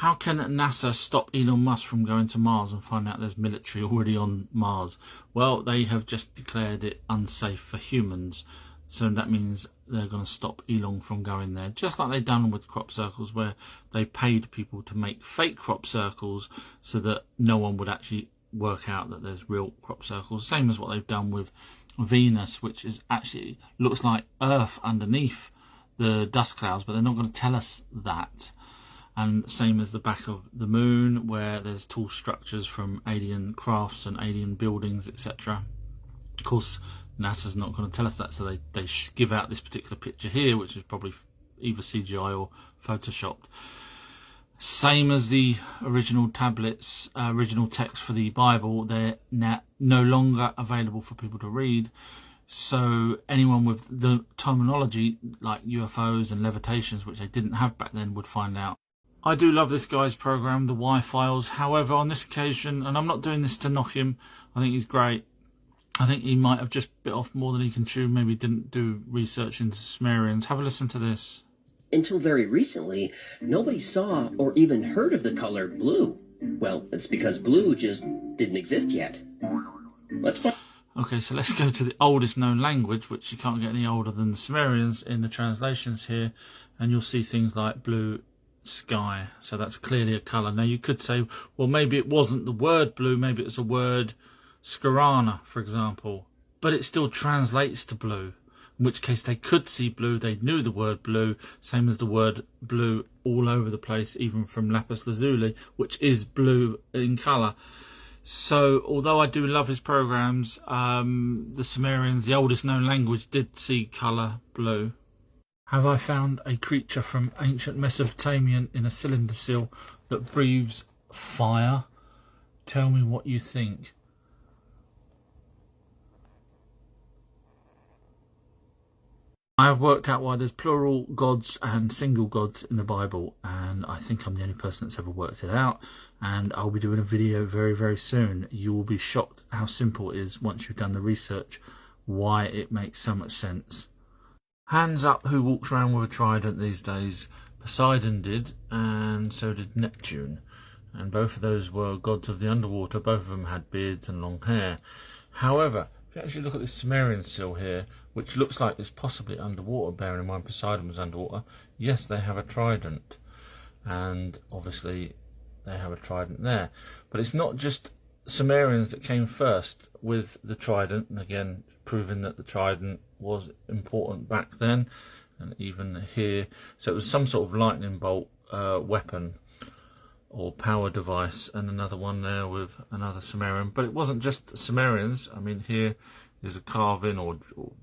How can NASA stop Elon Musk from going to Mars and find out there's military already on Mars? Well, they have just declared it unsafe for humans. So that means they're going to stop Elon from going there. Just like they've done with crop circles, where they paid people to make fake crop circles so that no one would actually work out that there's real crop circles. Same as what they've done with Venus, which is actually looks like Earth underneath the dust clouds, but they're not going to tell us that. And same as the back of the moon, where there's tall structures from alien crafts and alien buildings, etc. Of course, NASA's not going to tell us that, so they give out this particular picture here, which is probably either CGI or photoshopped. Same as the original tablets, original text for the Bible, they're now no longer available for people to read. So anyone with the terminology like UFOs and levitations, which they didn't have back then, would find out. I do love this guy's program, the Y-Files. However, on this occasion, and I'm not doing this to knock him, I think he's great. I think he might have just bit off more than he can chew, maybe didn't do research into Sumerians. Have a listen to this. Until very recently, nobody saw or even heard of the color blue. Well, it's because blue just didn't exist yet. Okay, so let's go to the oldest known language, which you can't get any older than the Sumerians in the translations here, and you'll see things like blue sky. So that's clearly a colour. Now you could say, well, maybe it wasn't the word blue, maybe it was a word scarana, for example, but it still translates to blue, in which case they could see blue, they knew the word blue, same as the word blue all over the place, even from lapis lazuli, which is blue in colour. So although I do love his programs, the Sumerians, the oldest known language, did see colour blue. Have I found a creature from ancient Mesopotamian in a cylinder seal that breathes fire? Tell me what you think. I have worked out why there's plural gods and single gods in the Bible, and I think I'm the only person that's ever worked it out, and I'll be doing a video very, very soon. You will be shocked how simple it is once you've done the research, why it makes so much sense. Hands up who walks around with a trident these days. Poseidon did, and so did Neptune, and both of those were gods of the underwater. Both of them had beards and long hair. However, if you actually look at this Sumerian seal here, which looks like it's possibly underwater, bearing in mind Poseidon was underwater, yes, they have a trident, and obviously they have a trident there. But it's not just Sumerians that came first with the trident, and again proving that the trident was important back then, and even here. So it was some sort of lightning bolt weapon or power device, and another one there with another Sumerian. But it wasn't just Sumerians. I mean, here is a carving or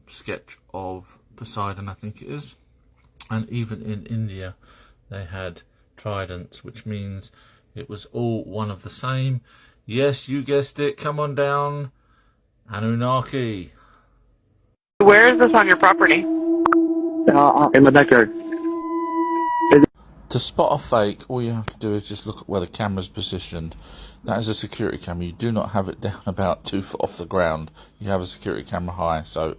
sketch of Poseidon, I think it is. And even in India they had tridents, which means it was all one of the same. Yes, you guessed it, come on down, Anunnaki. Where is this on your property? In the backyard. To spot a fake, all you have to do is just look at where the camera's positioned. That is a security camera. You do not have it down about 2 foot off the ground. You have a security camera high, so